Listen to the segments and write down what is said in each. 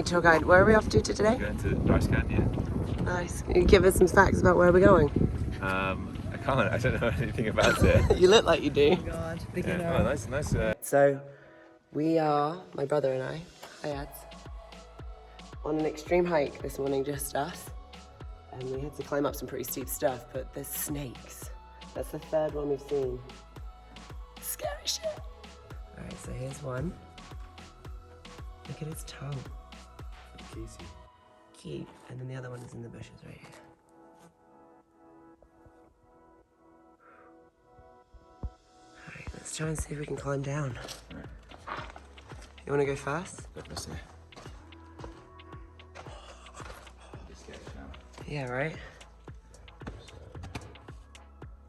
tour guide. Where are we off to today? We're going to Rice Canyon. Nice. Can you give us some facts about where we're going? I can't. I don't know anything about it. You look like you do. Oh God, beginner. Yeah. Oh, nice. So, we are, my brother and I, hi Ads, on an extreme hike this morning, just us. And we had to climb up some pretty steep stuff, but there's snakes. That's the third one we've seen. Scary shit. Alright, so here's one. Look at his tongue. Cute. And then the other one is in the bushes right here. Alright, let's try and see if we can climb down. You want to go first? Let me see. Yeah, right?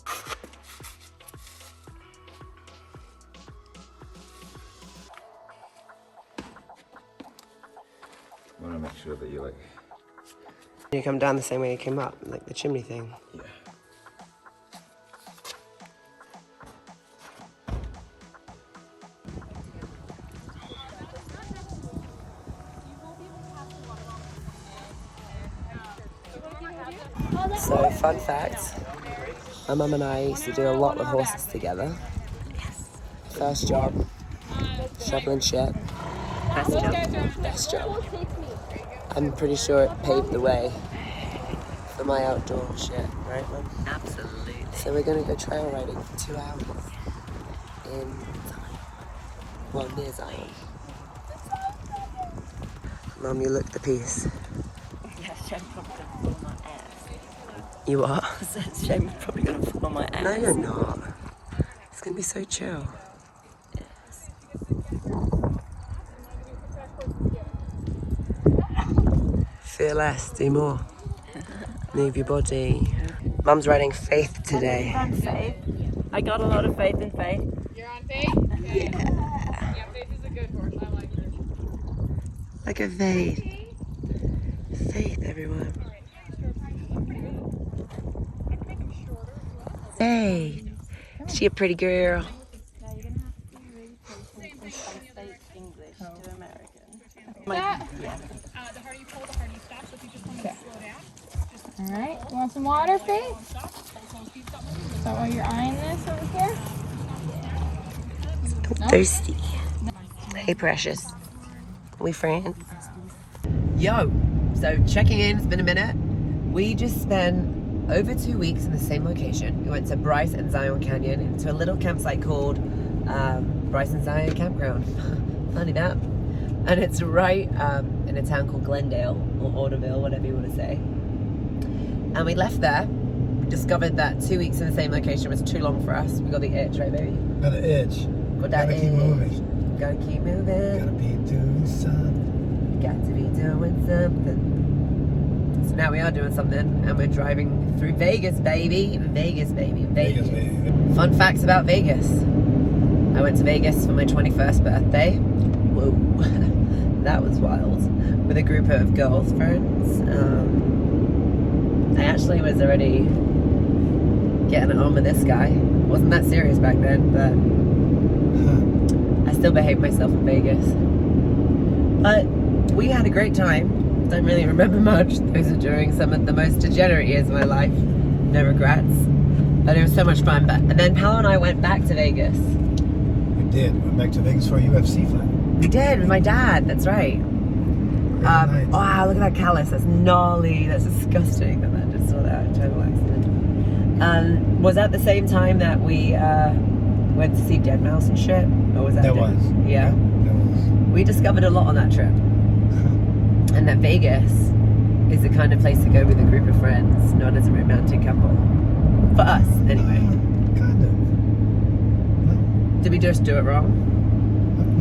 I want to make sure that you're like... You come down the same way you came up, like the chimney thing. Yeah. So, fun fact, my mum and I used to do a lot with horses together. Yes. First job, shoveling shit. Best job. I'm pretty sure it paved the way for my outdoor shit, right, Mum? Absolutely. So we're gonna go trail riding for 2 hours in Zion. Well, near Zion. Mum, you look the piece. Yeah, Shane probably gonna fall on my ass. You are? I said Shane was probably gonna fall on my ass. No, you're not. It's gonna be so chill. Yes. Fear less, do more. Move your body. Mum's riding Faith today. I'm Faith. I got a lot of faith in Faith. You're on Faith? Okay. Yeah, Faith is a good horse. I like her. Look at Faith. Faith, everyone. Faith. Is she a pretty girl? Now you're gonna have to be really patient and translate English to American. The harder you pull, the harder you stop. So if you just want to slow down. All right. Want some water, Faith? So while you're eyeing this over here. I'm thirsty. Hey, precious. We friends? Yo, so checking in, it's been a minute. We just spent over 2 weeks in the same location. We went to Bryce and Zion Canyon into a little campsite called Bryce and Zion Campground. Funny that. And it's right in a town called Glendale or Orderville, whatever you want to say. And we left there. We discovered that 2 weeks in the same location was too long for us. We got the itch, right, baby? Got an itch. Got that Gotta keep itch. moving. Gotta keep moving. Gotta be doing something. Got to be doing something. So now we are doing something, and we're driving through Vegas, baby. Vegas, baby. Vegas, baby. Fun facts about Vegas. I went to Vegas for my 21st birthday. Whoa. That was wild. With a group of girls friends. I actually was already getting it on with this guy. Wasn't that serious back then, but I still behaved myself in Vegas. But we had a great time. Don't really remember much. Those are during some of the most degenerate years of my life. No regrets. But it was so much fun. And then Paulo and I went back to Vegas. We did. Went back to Vegas for a UFC fight. We did, with my dad, that's right. Nice. Wow, look at that callus. That's gnarly. That's disgusting that that just saw that total accident. Was that the same time that we went to see Dead Mouse and shit? Or was that That was. Yeah. That was. We discovered a lot on that trip. And that Vegas is the kind of place to go with a group of friends, not as a romantic couple. For us, anyway. Kind of. Did we just do it wrong?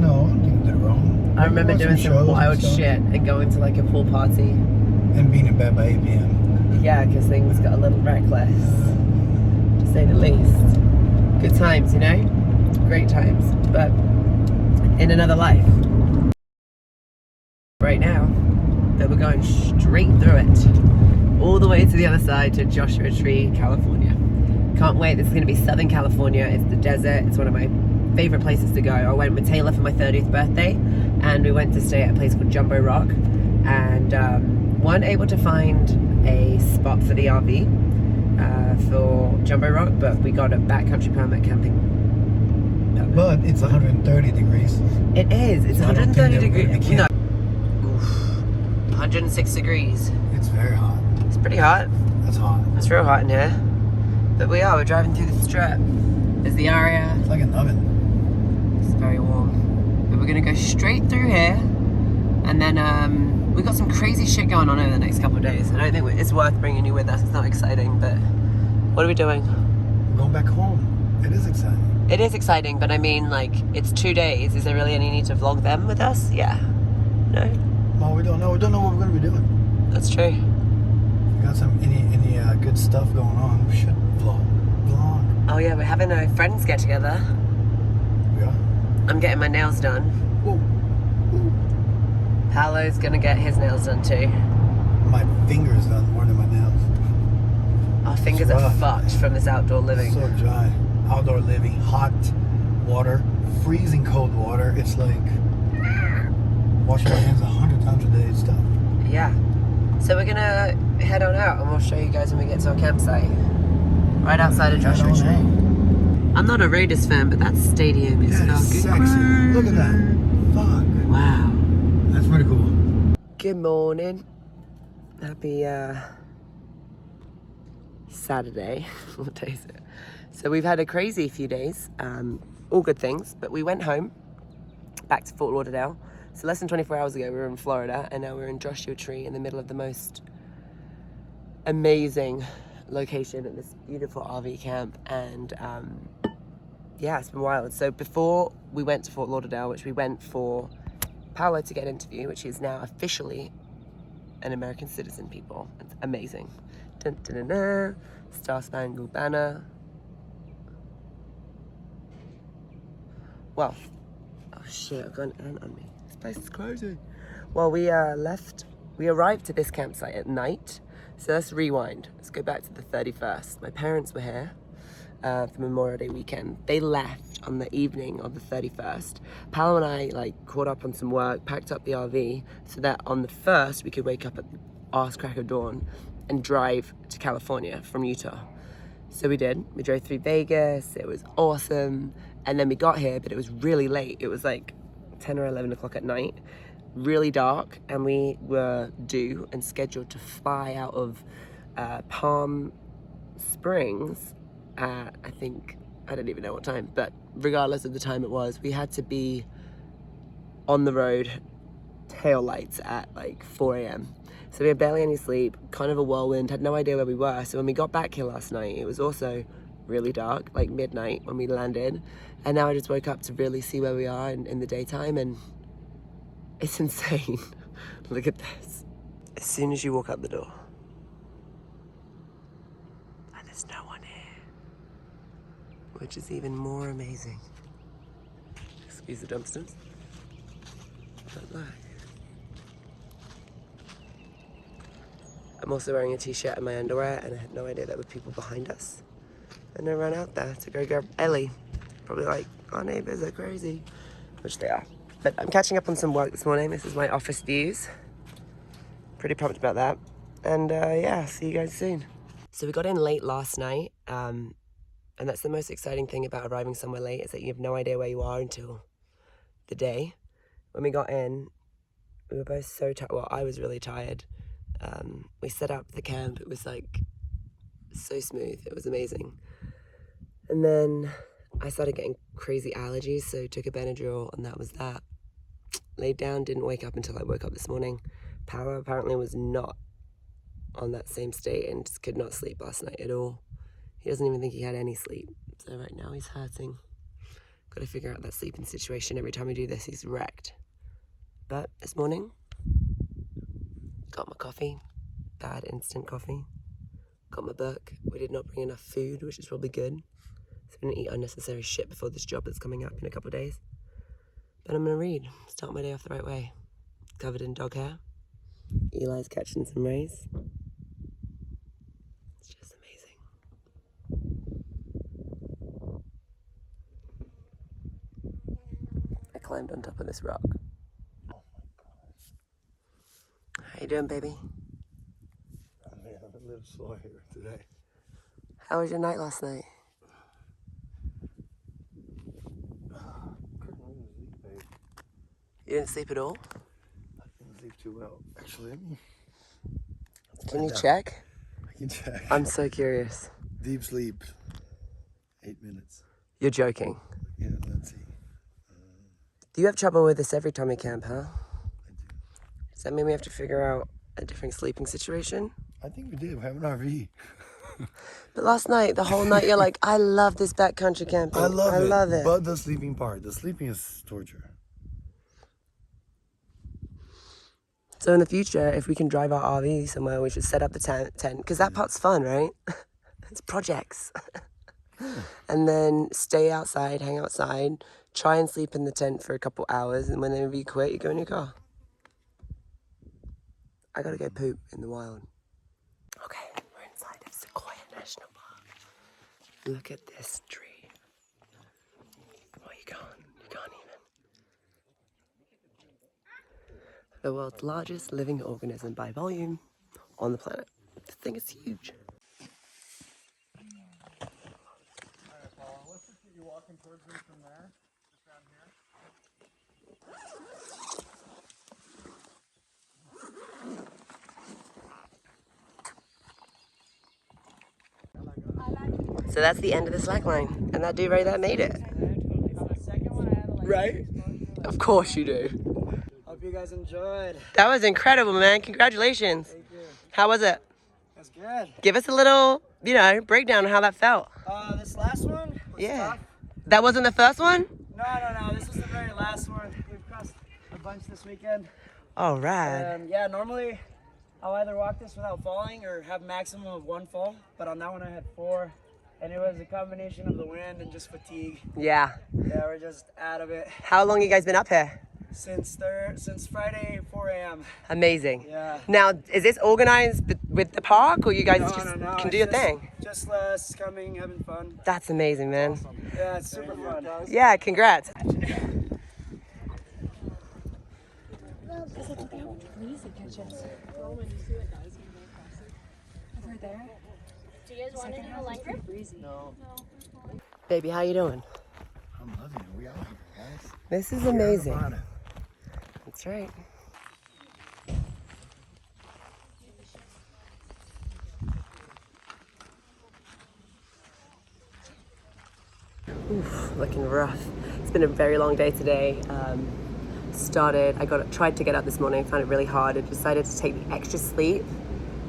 No, I didn't do it wrong. I remember Watched doing some shows wild and stuff, shit and going to like a pool party. And being in bed by 8 p.m. Yeah, because things got a little reckless, to say the least. Good times, you know? Great times, but in another life. Right now, that we're going straight through it. All the way to the other side to Joshua Tree, California. Can't wait, this is going to be Southern California. It's the desert, it's one of my favorite places to go. I went with Taylor for my 30th birthday and we went to stay at a place called Jumbo Rock. and weren't able to find a spot for the RV for Jumbo Rock, but we got a backcountry permit camping permit. But it's 130 degrees. It is. It's So I don't 130 think that we degrees. No. can- Oof. 106 degrees. It's very hot. It's pretty hot. That's hot. It's real hot in here. But we're driving through the strip. There's the area. It's like an oven. It's very warm. But we're gonna go straight through here. And then we've got some crazy shit going on over the next couple of days. I don't think it's worth bringing you with us. It's not exciting, but what are we doing? We're going back home. It is exciting. It is exciting, but I mean, like, it's 2 days. Is there really any need to vlog them with us? Yeah. No? Well, we don't know. We don't know what we're going to be doing. That's true. We got any good stuff going on. We should vlog. Oh yeah, we're having a friends get together. Yeah. I'm getting my nails done. Whoa. Paulo's gonna get his nails done too. My fingers done more than my nails. Our fingers are fucked from this outdoor living. So dry. Outdoor living, hot water, freezing cold water. It's like washing my hands 100 times a day and stuff. Yeah. So we're gonna head on out and we'll show you guys when we get to our campsite. Right outside of Joshua Tree. I'm not a Raiders fan, but that stadium is That is fucking sexy. cool. Look at that. Fuck. Wow. That's pretty cool. Good morning. Happy Saturday. What day is it? So we've had a crazy few days. All good things, but we went home back to Fort Lauderdale. So less than 24 hours ago we were in Florida, and now we're in Joshua Tree in the middle of the most amazing location at this beautiful RV camp. And yeah, it's been wild. So before we went to Fort Lauderdale, which we went for Paulo to get an interview, which is now officially an American citizen, people. It's amazing. Dun, dun, dun, dun. Star Spangled Banner. Well, oh shit, I've got an ant on me. This place is crazy. Well, we arrived to this campsite at night. So let's rewind. Let's go back to the 31st. My parents were here for Memorial Day weekend. They left on the evening of the 31st. Paulo and I caught up on some work, packed up the RV so that on the 1st we could wake up at the arse crack of dawn and drive to California from Utah. So we did. We drove through Vegas. It was awesome. And then we got here, but it was really late. It was like 10 or 11 o'clock at night. Really dark, and we were due and scheduled to fly out of Palm Springs at, I don't even know what time, but regardless of the time it was, we had to be on the road, tail lights at like 4 a.m. So we had barely any sleep, kind of a whirlwind, had no idea where we were. So when we got back here last night, it was also really dark, like midnight when we landed. And now I just woke up to really see where we are in the daytime, and it's insane. Look at this. As soon as you walk out the door, and there's no one here, which is even more amazing. Excuse the dumpsters. But look. I'm also wearing a t-shirt and my underwear, and I had no idea there were people behind us. And I ran out there to go grab Ellie. Probably like, our neighbors are crazy, which they are. But I'm catching up on some work this morning. This is my office views. Pretty pumped about that. And yeah, see you guys soon. So we got in late last night, and that's the most exciting thing about arriving somewhere late, is that you have no idea where you are until the day. When we got in, we were both so tired. Well, I was really tired. We set up the camp. It was like so smooth. It was amazing. And then I started getting crazy allergies, so took a Benadryl, and that was that. Laid down, didn't wake up until I woke up this morning. Paulo apparently was not on that same state and just could not sleep last night at all. He doesn't even think he had any sleep. So right now he's hurting. Got to figure out that sleeping situation. Every time we do this, he's wrecked. But this morning, got my coffee, bad instant coffee. Got my book. We did not bring enough food, which is probably good. So I'm gonna eat unnecessary shit before this job that's coming up in a couple of days. But I'm gonna read, start my day off the right way. Covered in dog hair. Eli's catching some rays. It's just amazing. I climbed on top of this rock. you doing, baby? I'm a little sore here today. How was your night last night? Couldn't really sleep, babe. You didn't sleep at all? I didn't sleep too well. Actually, let me... Can you check? I can check. I'm so curious. Deep sleep. 8 minutes. You're joking. Yeah, let's see. Do you have trouble with this every time we camp, huh? I do. Does that mean we have to figure out a different sleeping situation? I think we did. We have an RV. But last night, the whole night, you're like, I love this backcountry camping. I love it. it. But the sleeping part. The sleeping is torture. So in the future, if we can drive our RV somewhere, we should set up the tent, because that part's fun, right? It's projects. And then stay outside, hang outside, try and sleep in the tent for a couple hours, and whenever you quit, you go in your car. I gotta go poop in the wild. Okay, we're inside of Sequoia National Park. Look at this tree. Oh, you can't even. The world's largest living organism by volume on the planet. This thing is huge. You're walking towards me from there, just down here. So that's the end of the slack line, and that dude right there made it. Right? Of course you do. Hope you guys enjoyed. That was incredible, man. Congratulations. Thank you. How was it? That's good. Give us a little, breakdown on how that felt. This last one was Yeah. tough. That wasn't the first one? No. This was the very last one. We've crossed a bunch this weekend. All right. And yeah, normally I'll either walk this without falling or have maximum of 1 fall. But on that one I had 4. And it was a combination of the wind and just fatigue. Yeah. Yeah, we're just out of it. How long you guys been up here? Since Friday, 4 a.m. Amazing. Yeah. Now, is this organized with the park, or you guys No, just no. can It's do your just- thing? Just us coming, having fun. That's amazing, man. Yeah, it's super fun. Yeah, congrats. Do you guys want to do the line grip? No. Baby, how you doing? I'm loving it. We out here, guys. This is Sierra amazing. Nevada. That's right. Oof, looking rough. It's been a very long day today. Tried to get up this morning, found it really hard. I decided to take the extra sleep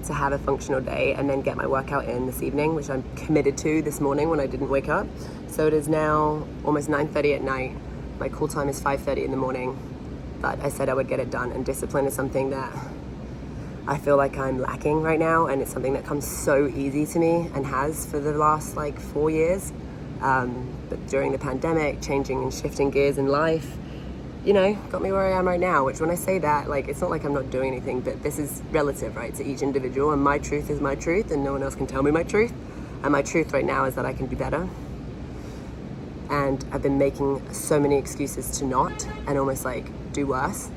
to have a functional day and then get my workout in this evening, which I'm committed to this morning when I didn't wake up. So it is now almost 9:30 at night. My call time is 5:30 in the morning, but I said I would get it done, and discipline is something that I feel like I'm lacking right now, and it's something that comes so easy to me and has for the last 4 years. But during the pandemic, changing and shifting gears in life, got me where I am right now, which when I say that, it's not like I'm not doing anything, but this is relative, right, to each individual, and my truth is my truth, and no one else can tell me my truth. And my truth right now is that I can do better. And I've been making so many excuses to not, and almost do worse,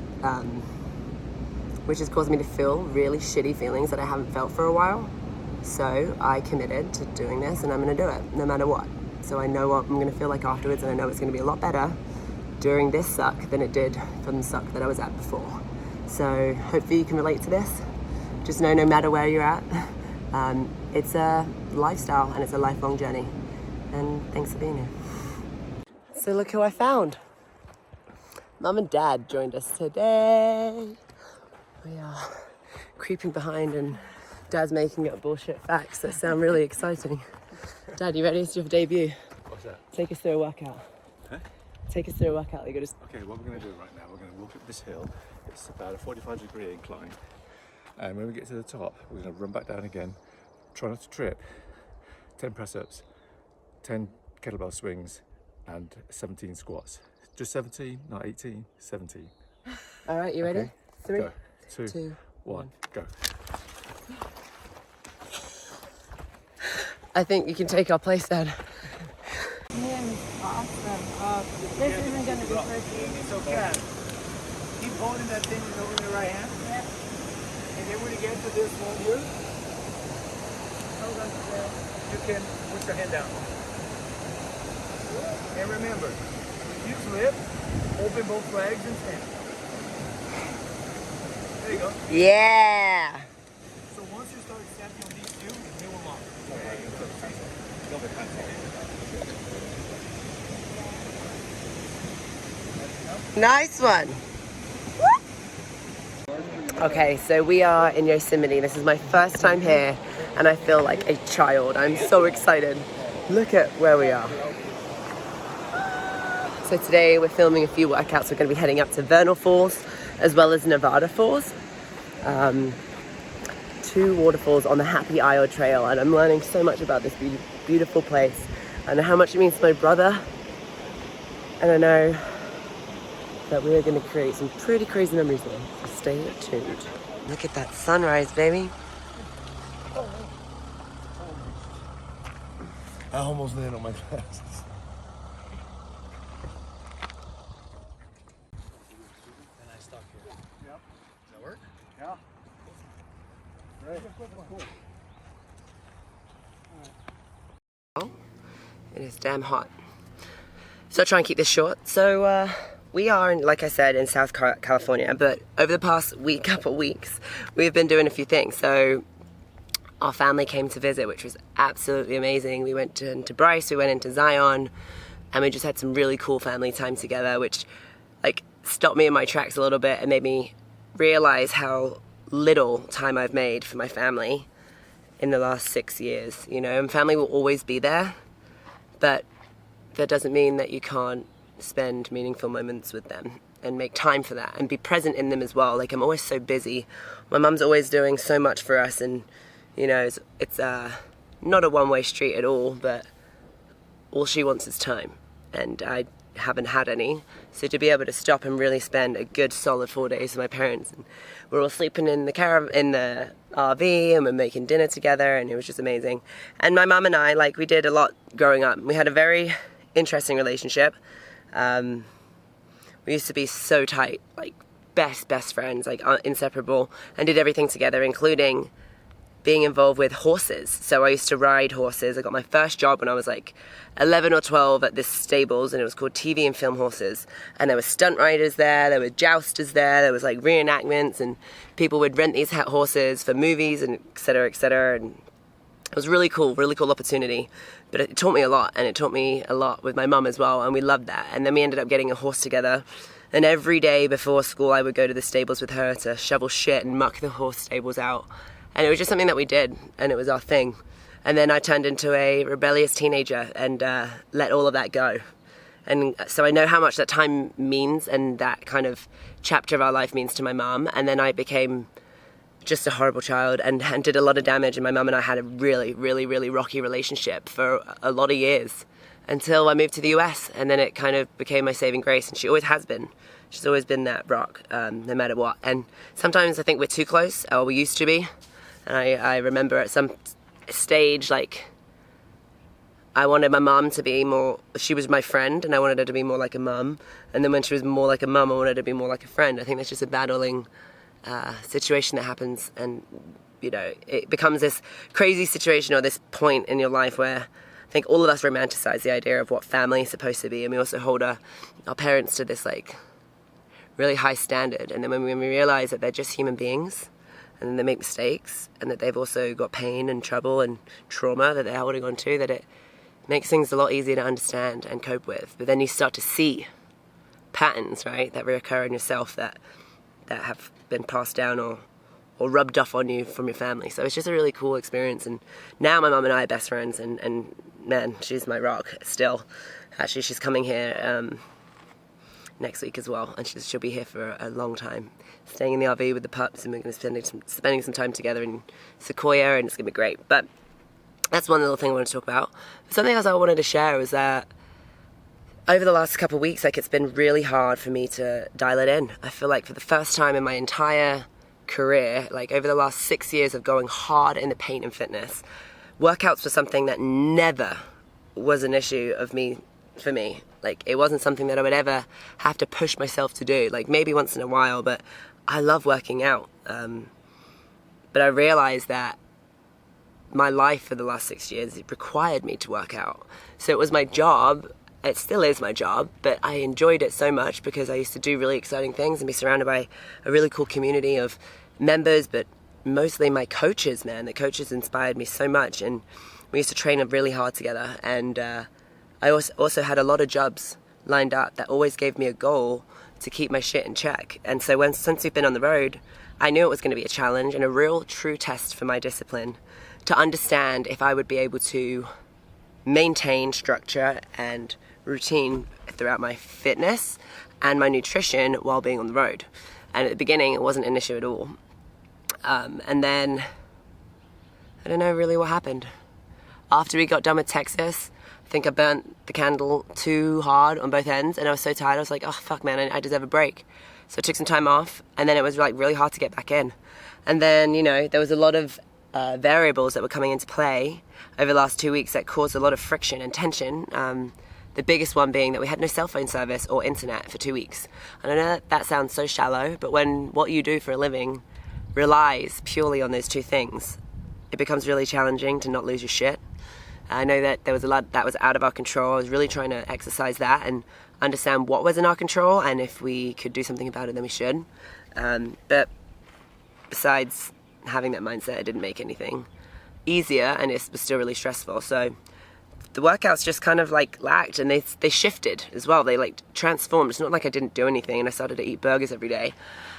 which has caused me to feel really shitty feelings that I haven't felt for a while. So I committed to doing this, and I'm gonna do it, no matter what. So I know what I'm gonna feel like afterwards, and I know it's gonna be a lot better during this suck than it did from the suck that I was at before. So hopefully you can relate to this. Just know no matter where you're at, it's a lifestyle and it's a lifelong journey. And thanks for being here. So look who I found. Mum and Dad joined us today. We are creeping behind and Dad's making up bullshit facts that sound really exciting. Dad, you ready? It's your debut. What's that? Take us through a workout. Huh? Take us through a workout. You got to. Okay, what we're going to do right now, we're going to walk up this hill. It's about a 45-degree incline. And when we get to the top, we're going to run back down again. Try not to trip. 10 press-ups, 10 kettlebell swings, and 17 squats. Just 17, not 18, 17. All right, you ready? Okay. 3, Go. 2, 2, 1, go. I think you can take our place, Dad. Awesome. This isn't going to be first. It's okay. Keep holding that thing over your right hand. Yeah. And then when you get to this one here, you can put your hand down. And remember, when you slip, open both legs and stand. There you go. Yeah. So once you start stepping on these two, they will lock. Nice one. Okay, so we are in Yosemite. This is my first time here and I feel like a child. I'm so excited. Look at where we are. So today we're filming a few workouts. We're going to be heading up to Vernal Falls as well as Nevada Falls. 2 waterfalls on the Happy Isle Trail, and I'm learning so much about this beautiful place. I know how much it means to my brother, and I know that we're going to create some pretty crazy memories here. So stay tuned. Look at that sunrise, baby. I almost landed on my glasses. And I stop here. Yep. Does that work? Yeah. It is damn hot. So I'll try and keep this short. So we are, like I said, in South California, but over the past couple weeks, we've been doing a few things. So our family came to visit, which was absolutely amazing. We went into Bryce, we went into Zion, and we just had some really cool family time together, which like stopped me in my tracks a little bit and made me realize how little time I've made for my family in the last 6 years. You know, and family will always be there, but that doesn't mean that you can't spend meaningful moments with them and make time for that and be present in them as well. Like, I'm always so busy. My mum's always doing so much for us, and you know, it's not a one-way street at all, but all she wants is time, and I haven't had any. So to be able to stop and really spend a good solid 4 days with my parents, and we're all sleeping in the RV, and we're making dinner together, and it was just amazing. And my mum and I, like, we did a lot growing up. We had a very interesting relationship. We used to be so tight, like best friends, like inseparable, and did everything together, including being involved with horses. So I used to ride horses. I got my first job when I was like 11 or 12 at this stables, and it was called TV and Film Horses. And there were stunt riders there were jousters there was like reenactments, and people would rent these horses for movies, and et cetera, et cetera. And it was really cool opportunity. But it taught me a lot, and it taught me a lot with my mum as well, and we loved that. And then we ended up getting a horse together. And every day before school, I would go to the stables with her to shovel shit and muck the horse stables out. And it was just something that we did, and it was our thing. And then I turned into a rebellious teenager and let all of that go. And so I know how much that time means, and that kind of chapter of our life means to my mum. And then I became just a horrible child and did a lot of damage. And my mum and I had a really rocky relationship for a lot of years until I moved to the US. And then it kind of became my saving grace, and she always has been. She's always been that rock, no matter what. And sometimes I think we're too close, or we used to be. And I remember at some stage, like, I wanted my mum to be more, she was my friend, and I wanted her to be more like a mum. And then when she was more like a mum, I wanted her to be more like a friend. I think that's just a battling situation that happens, and you know, it becomes this crazy situation or this point in your life where I think all of us romanticize the idea of what family is supposed to be, and we also hold our parents to this like really high standard. And then when we realize that they're just human beings, and then they make mistakes, and that they've also got pain and trouble and trauma that they're holding on to, that it makes things a lot easier to understand and cope with. But then you start to see patterns, right, that reoccur in yourself that have been passed down or rubbed off on you from your family. So it's just a really cool experience. And now my mum and I are best friends, and man, she's my rock still. Actually, she's coming here next week as well, and she'll be here for a long time, staying in the RV with the pups, and we're going to be spending some time together in Sequoia, and it's going to be great. But that's one little thing I wanted to talk about. Something else I wanted to share was that over the last couple of weeks, like, it's been really hard for me to dial it in. I feel like for the first time in my entire career, like over the last 6 years of going hard in the paint and fitness, workouts were something that never was an issue for me. Like, it wasn't something that I would ever have to push myself to do. Like, maybe once in a while, but I love working out. But I realized that my life for the last 6 years, it required me to work out. So it was my job. It still is my job, but I enjoyed it so much because I used to do really exciting things and be surrounded by a really cool community of members, but mostly my coaches, man. The coaches inspired me so much, and we used to train really hard together. And I also had a lot of jobs lined up that always gave me a goal to keep my shit in check. And so since we've been on the road, I knew it was going to be a challenge and a real true test for my discipline to understand if I would be able to maintain structure and routine throughout my fitness and my nutrition while being on the road. And at the beginning, it wasn't an issue at all. And then, I don't know really what happened. After we got done with Texas, I think I burnt the candle too hard on both ends, and I was so tired, I was like, oh fuck man, I deserve a break. So I took some time off, and then it was like really hard to get back in. And then, you know, there was a lot of variables that were coming into play over the last 2 weeks that caused a lot of friction and tension. The biggest one being that we had no cell phone service or internet for 2 weeks. And I know that sounds so shallow, but when what you do for a living relies purely on those two things, it becomes really challenging to not lose your shit. I know that there was a lot that was out of our control. I was really trying to exercise that and understand what was in our control, and if we could do something about it, then we should. But besides having that mindset, it didn't make anything easier, and it was still really stressful. So the workouts just kind of like lacked, and they shifted as well. They like transformed. It's not like I didn't do anything and I started to eat burgers every day.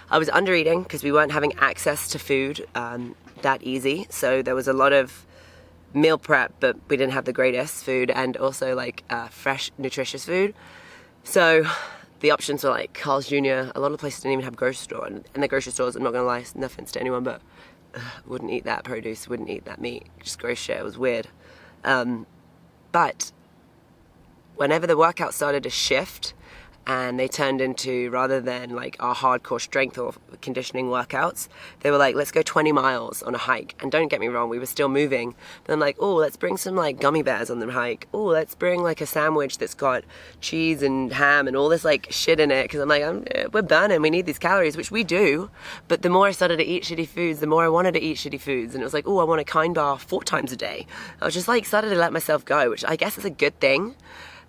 I was under eating because we weren't having access to food that easy. So there was a lot of meal prep, but we didn't have the greatest food, and also like fresh, nutritious food. So the options were like Carl's Jr. A lot of places didn't even have a grocery store, and the grocery stores, I'm not gonna lie, no offense to anyone, but wouldn't eat that produce, wouldn't eat that meat, just gross shit. It was weird. But whenever the workout started to shift and they turned into, rather than like our hardcore strength or conditioning workouts, they were like, let's go 20 miles on a hike. And don't get me wrong, we were still moving. But I'm like, oh, let's bring some like gummy bears on the hike. Oh, let's bring like a sandwich that's got cheese and ham and all this like shit in it. Because I'm like, we're burning, we need these calories, which we do. But the more I started to eat shitty foods, the more I wanted to eat shitty foods. And it was like, oh, I want a kind bar 4 times a day. I was just like, started to let myself go, which I guess is a good thing.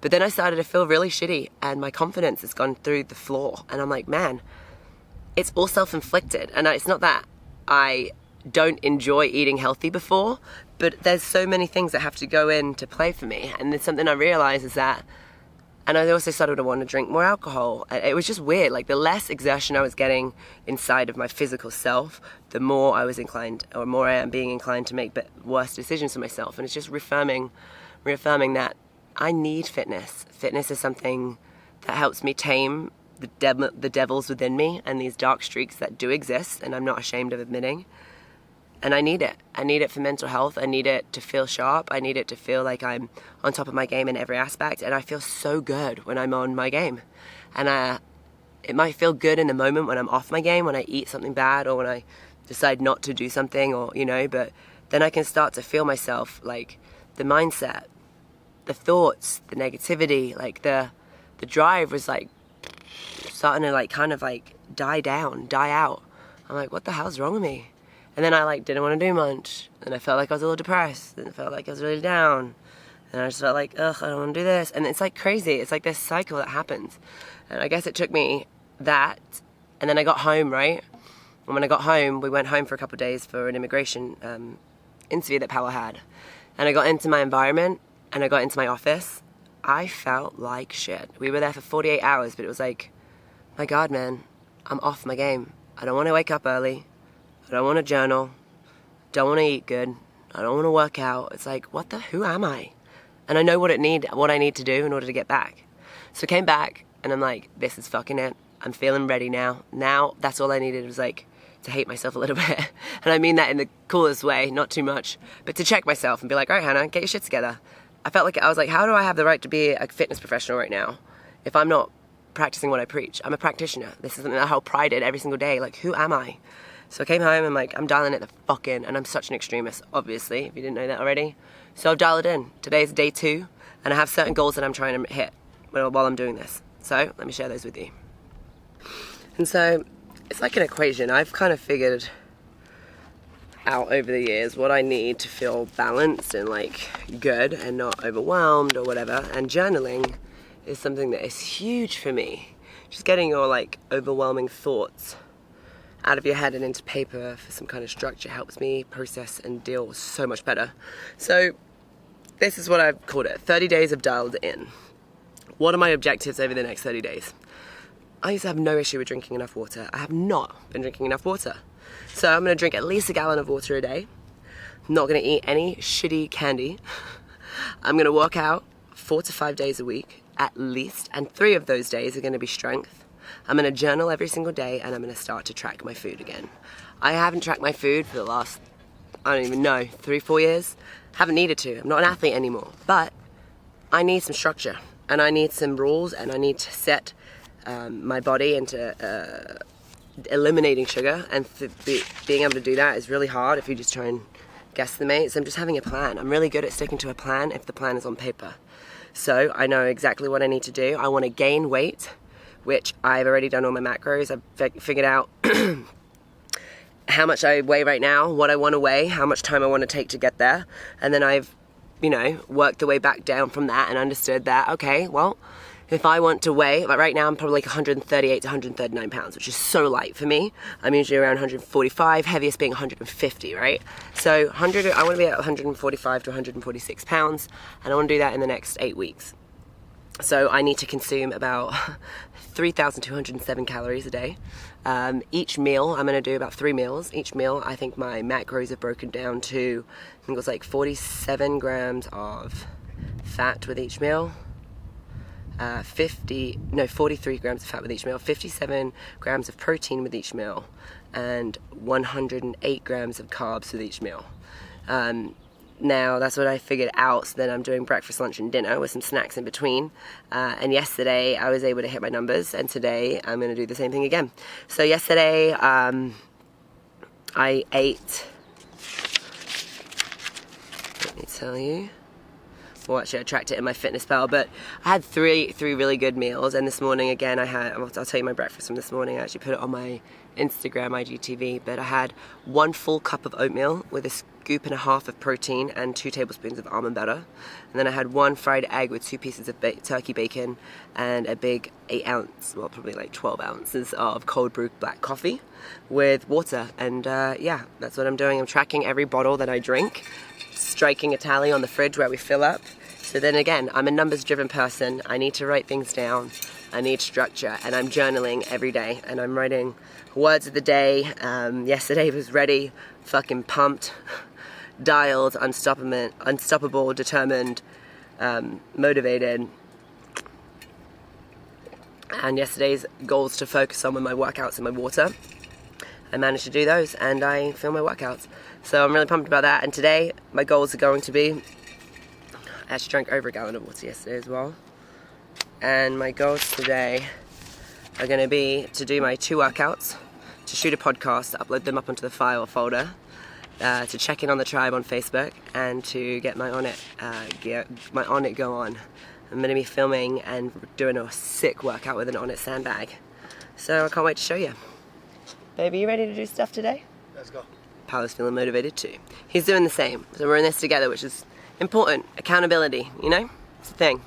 But then I started to feel really shitty, and my confidence has gone through the floor. And I'm like, man, it's all self-inflicted. And it's not that I don't enjoy eating healthy before, but there's so many things that have to go into play for me. And then something I realized is that, and I also started to want to drink more alcohol. It was just weird. Like the less exertion I was getting inside of my physical self, the more I was inclined, or more I am being inclined to make worse decisions for myself. And it's just reaffirming that I need fitness. Fitness is something that helps me tame the devils within me and these dark streaks that do exist, and I'm not ashamed of admitting. And I need it. I need it for mental health. I need it to feel sharp. I need it to feel like I'm on top of my game in every aspect, and I feel so good when I'm on my game. And it might feel good in the moment when I'm off my game, when I eat something bad or when I decide not to do something, or, you know, but then I can start to feel myself, like the mindset, the thoughts, the negativity, like the drive was like starting to like kind of like die out. I'm like, what the hell's wrong with me? And then I like didn't want to do much, and I felt like I was a little depressed, and I felt like I was really down, and I just felt like, ugh, I don't want to do this. And it's like crazy. It's like this cycle that happens. And I guess it took me that, and then I got home, right? And when I got home, we went home for a couple of days for an immigration interview that Paulo had. And I got into my environment, and I got into my office. I felt like shit. We were there for 48 hours, but it was like, my God, man, I'm off my game. I don't want to wake up early. I don't want to journal. Don't want to eat good. I don't want to work out. It's like, who am I? And I know what I need to do in order to get back. So I came back, and I'm like, this is fucking it. I'm feeling ready now. Now, that's all I needed was like, to hate myself a little bit. And I mean that in the coolest way, not too much, but to check myself and be like, all right, Hannah, get your shit together. I was like, how do I have the right to be a fitness professional right now if I'm not practicing what I preach? I'm a practitioner. This is something that I hold pride in every single day. Like, who am I? So I came home and like, I'm dialing it the fuck in, and I'm such an extremist, obviously, if you didn't know that already. So I've dialed it in. Today's day 2, and I have certain goals that I'm trying to hit while I'm doing this. So let me share those with you. And so it's like an equation. I've kind of figured out over the years what I need to feel balanced and like good and not overwhelmed or whatever, and journaling is something that is huge for me. Just getting your like overwhelming thoughts out of your head and into paper for some kind of structure helps me process and deal so much better. So this is what I've called it, 30 days of dialed in. What are my objectives over the next 30 days? I used to have no issue with drinking enough water. I have not been drinking enough water. So I'm gonna drink at least 1 gallon of water a day. I'm not gonna eat any shitty candy. I'm gonna work out 4 to 5 days a week at least, and 3 of those days are gonna be strength. I'm gonna journal every single day, and I'm gonna start to track my food again. I haven't tracked my food for the last, I don't even know, 3-4 years. Haven't needed to. I'm not an athlete anymore, but I need some structure, and I need some rules, and I need to set my body into eliminating sugar, and being able to do that is really hard if you just try and guesstimate. So I'm just having a plan. I'm really good at sticking to a plan if the plan is on paper. So I know exactly what I need to do. I want to gain weight, which I've already done all my macros. I've figured out how much I weigh right now, what I want to weigh, how much time I want to take to get there. And then I've, you know, worked the way back down from that and understood that, okay, well, if I want to weigh, like right now I'm probably like 138 to 139 pounds, which is so light for me. I'm usually around 145, heaviest being 150, right? So I want to be at 145 to 146 pounds, and I want to do that in the next 8 weeks. So I need to consume about 3,207 calories a day. Each meal, I'm going to do about 3 meals. Each meal, I think my macros have broken down to, I think it was like 47 grams of fat with each meal. 43 grams of fat with each meal, 57 grams of protein with each meal, and 108 grams of carbs with each meal. Now that's what I figured out, so then I'm doing breakfast, lunch and dinner with some snacks in between, and yesterday I was able to hit my numbers, and today I'm going to do the same thing again. So yesterday I ate, let me tell you, well actually I tracked it in my fitness pal, but I had three really good meals, and this morning again I'll tell you my breakfast from this morning. I actually put it on my Instagram IGTV, but I had 1 full cup of oatmeal with a scoop and a half of protein and 2 tablespoons of almond butter, and then I had 1 fried egg with 2 pieces of turkey bacon and a big 8 ounce, well probably like 12 ounces of cold brew black coffee with water. And yeah, that's what I'm doing. I'm tracking every bottle that I drink, striking a tally on the fridge where we fill up. So then again, I'm a numbers driven person. I need to write things down. I need structure, and I'm journaling every day, and I'm writing words of the day. Yesterday was ready, fucking pumped, dialed, unstoppable, determined, motivated. And yesterday's goals to focus on were my workouts and my water. I managed to do those, and I feel my workouts. So I'm really pumped about that. And today, my goals are going to be, I actually drank over 1 gallon of water yesterday as well. And my goals today are going to be to do my 2 workouts, to shoot a podcast, to upload them up onto the file folder, to check in on the tribe on Facebook, and to get my On It go on. I'm going to be filming and doing a sick workout with an On It sandbag. So I can't wait to show you. Baby, you ready to do stuff today? Let's go. Paulo's feeling motivated too. He's doing the same. So we're in this together, which is important. Accountability, you know? It's a thing.